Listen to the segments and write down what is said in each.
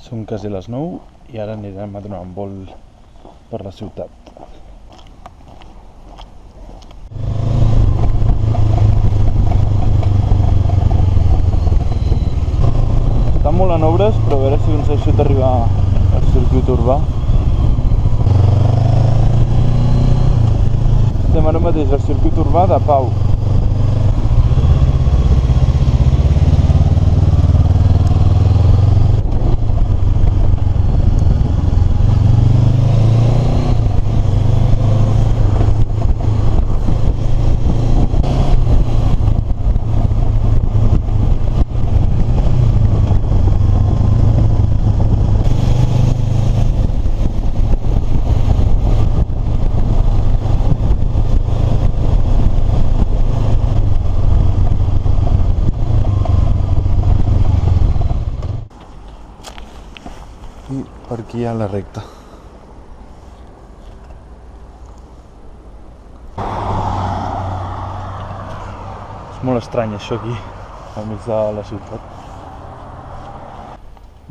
Són quasi les 9 i ara anirem a donar un vol per la ciutat. Estan molt en obres, però a veure si aconsegueixo d'arribar al circuit urbà. Estem ara mateix al circuit urbà de Pau. I per aquí hi ha la recta. És molt estrany això aquí, al mig de la ciutat.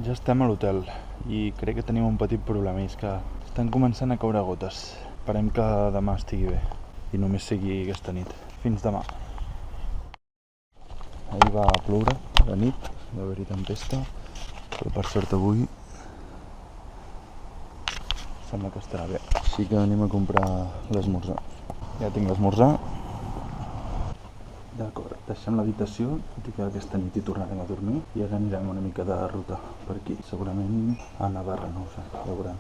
Ja estem a l'hotel i crec que tenim un petit problema, i és que estan començant a caure gotes. Esperem que demà estigui bé i només sigui aquesta nit. Fins demà. Ahir va ploure de nit, va haver-hi tempesta, però per sort avui sembla que estarà bé. Així que anem a comprar l'esmorzar. Ja tinc l'esmorzar. D'acord, deixem l'habitació, tot i que aquesta nit hi tornarem a dormir, i ara anirem una mica de ruta per aquí, segurament a Navarra, no ho sé, ja veurem.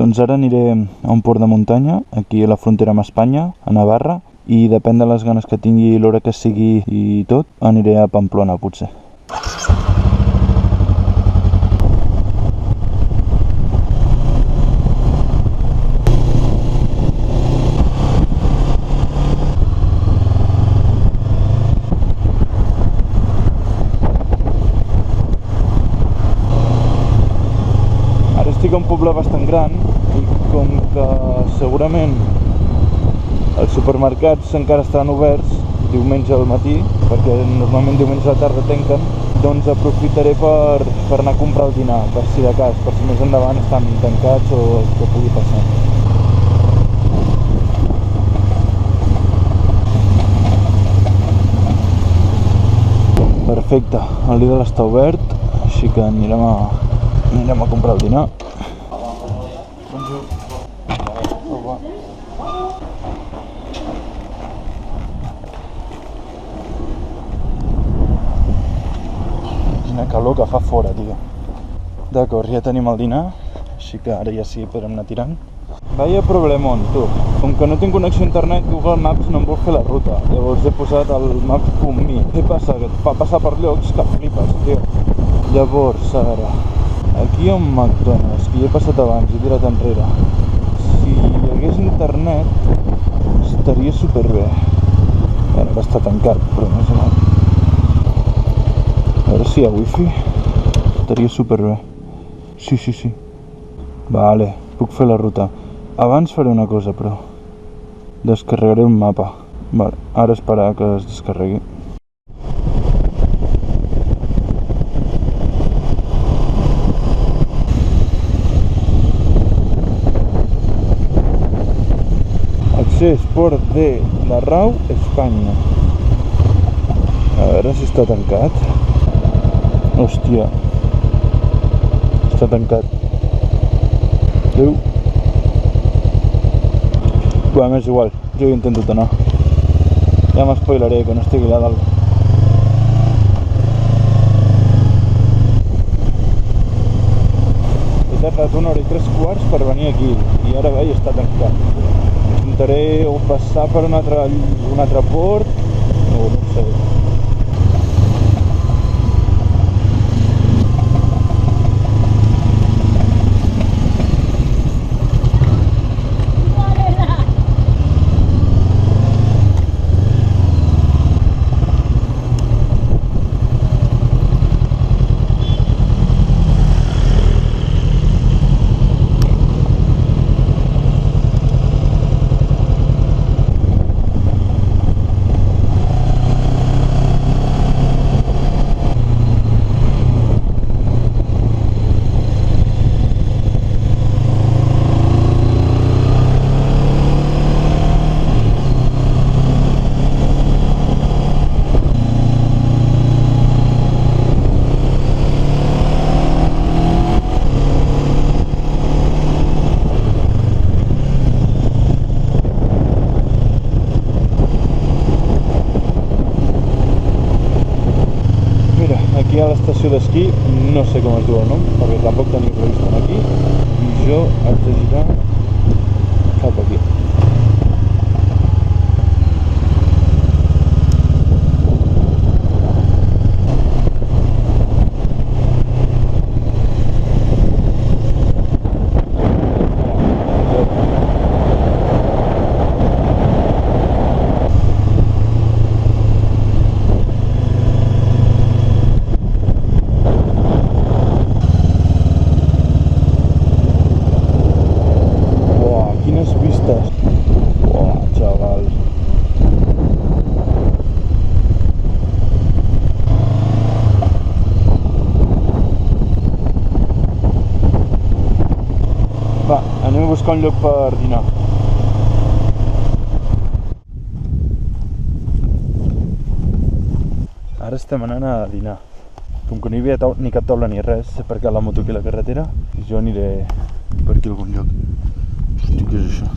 Doncs ara aniré a un port de muntanya, aquí a la frontera amb Espanya, a Navarra, i depèn de les ganes que tingui, l'hora que sigui i tot, aniré a Pamplona potser. Estic a un poble bastant gran i com que segurament els supermercats encara estaran oberts diumenge al matí, perquè normalment diumenge a la tarda tanquen, doncs aprofitaré per anar a comprar el dinar, per si de cas, per si més endavant estan tancats o el que pugui passar. Perfecte, el Lidl està obert, així que anirem a comprar el dinar. Bonjour. Au revoir. Quina calor que fa fora, tio. D'acord, ja tenim el dinar, així que ara ja sí podrem anar tirant. Vaya problemon, tu. Com que no tinc connexió a internet, Google Maps no em vol fer la ruta. Llavors he posat el Maps.me. Què passa? Que et fa passar per llocs que flipes, tio. Llavors, ara, aquí hi ha un McDonald's, que hi he passat abans, he tirat enrere. Si hi hagués internet, estaria superbé. Ara està tancat, però no és mal. A veure si hi ha wifi. Estaria superbé. Sí. Vale, puc fer la ruta. Abans faré una cosa, però. Descarregaré un mapa. Vale, ara esperar que es descarregui. Port de Darrau, Espanya. A veure si està tancat. Hòstia. Està tancat. Adéu. Bueno, és igual. Jo hi intento anar. Ja m'espoilaré que no estigui allà dalt. He tardat 1 hora i 3 quarts per venir aquí i ara veig està tancat. Intentaré o passar per un altre port o no sé. aquí a l'estació d'esquí, no sé com es diu el nom, perquè tampoc tenia previst anar aquí, i jo haig de girar cap aquí. Va, anem a buscar un lloc per dinar. Ara estem anant a dinar. Com que no hi havia ni cap taula ni res, he aparcat la moto aquí a la carretera i jo aniré per aquí a algun lloc. Hosti, què és això?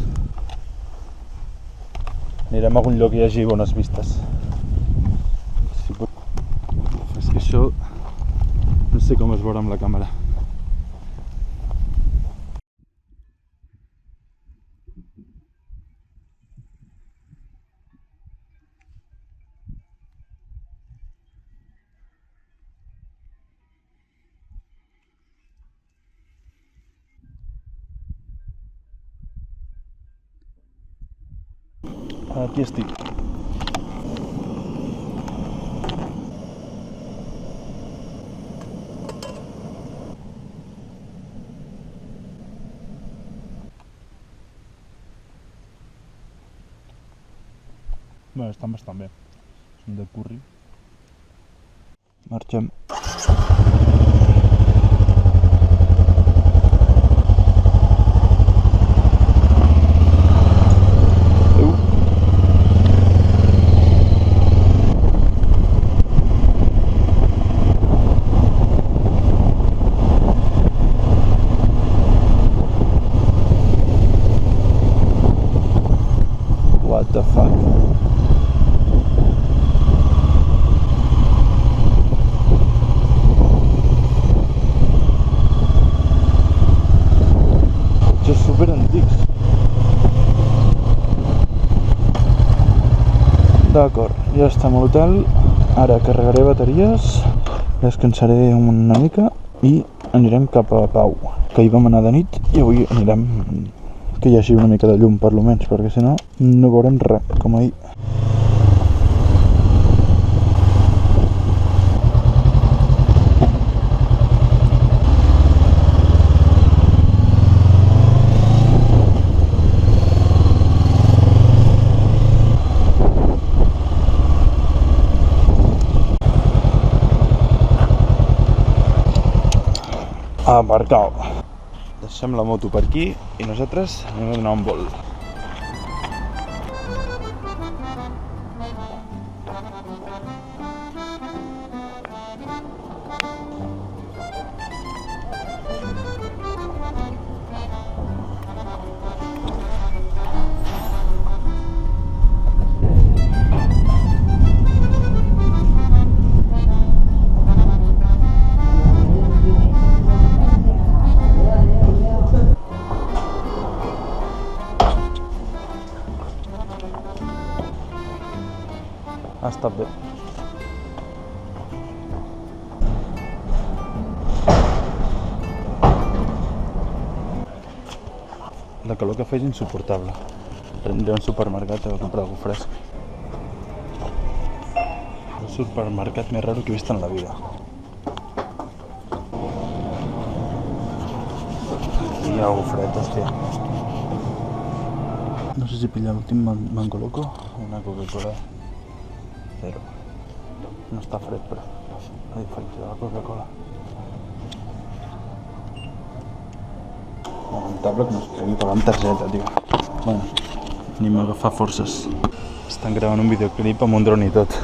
Anirem a algun lloc que hi hagi bones vistes. És que això no sé com es veurà amb la càmera. Aquí estic. Bé, estan bastant bé. Són de curri. Marxem. What the fuck? Cotxes super antics. D'acord, ja estem a l'hotel. Ara carregaré bateries, descansaré una mica i anirem cap a Pau, que hi vam anar de nit i avui anirem que hi hagi una mica de llum per lo menys, perquè si no, no veurem res, com ahir. Aparcau. Deixem la moto per aquí i nosaltres anem a donar un volt. Ha estat bé. La calor que fa és insuportable. Aniré a un supermercat a comprar alguna cosa fresc. El supermercat més raro que he vist en la vida. I hi ha alguna fred, hòstia. No sé si pillar l'últim Mango Loco o una Coca-Cola. Zero. No està fred, però a diferència de la Coca-Cola. Lamentable que no es pugui pagar amb targeta, tio. Bueno, anem a agafar forces. Estan gravant un videoclip amb un dron i tot.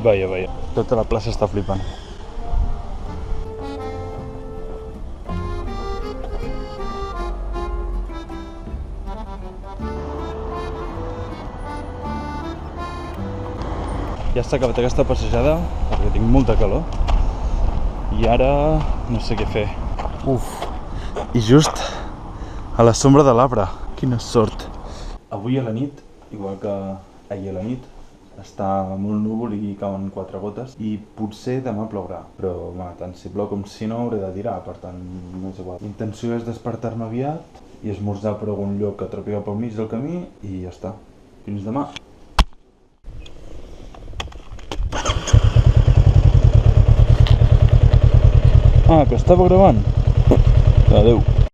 Vaja, vaja. Tota la plaça està flipant. Ja s'ha acabat aquesta passejada perquè tinc molta calor i ara no sé què fer. I just a la sombra de l'arbre. Quina sort. Avui a la nit, igual que ahir a la nit, està molt núvol i cauen 4 gotes i potser demà plourà, però tant si plou com si no hauré de tirar, per tant no és igual. L'intenció és despertar-me aviat i esmorzar per algun lloc que trepega pel mig del camí i ja està. Fins demà. Que estava gravant. Adéu.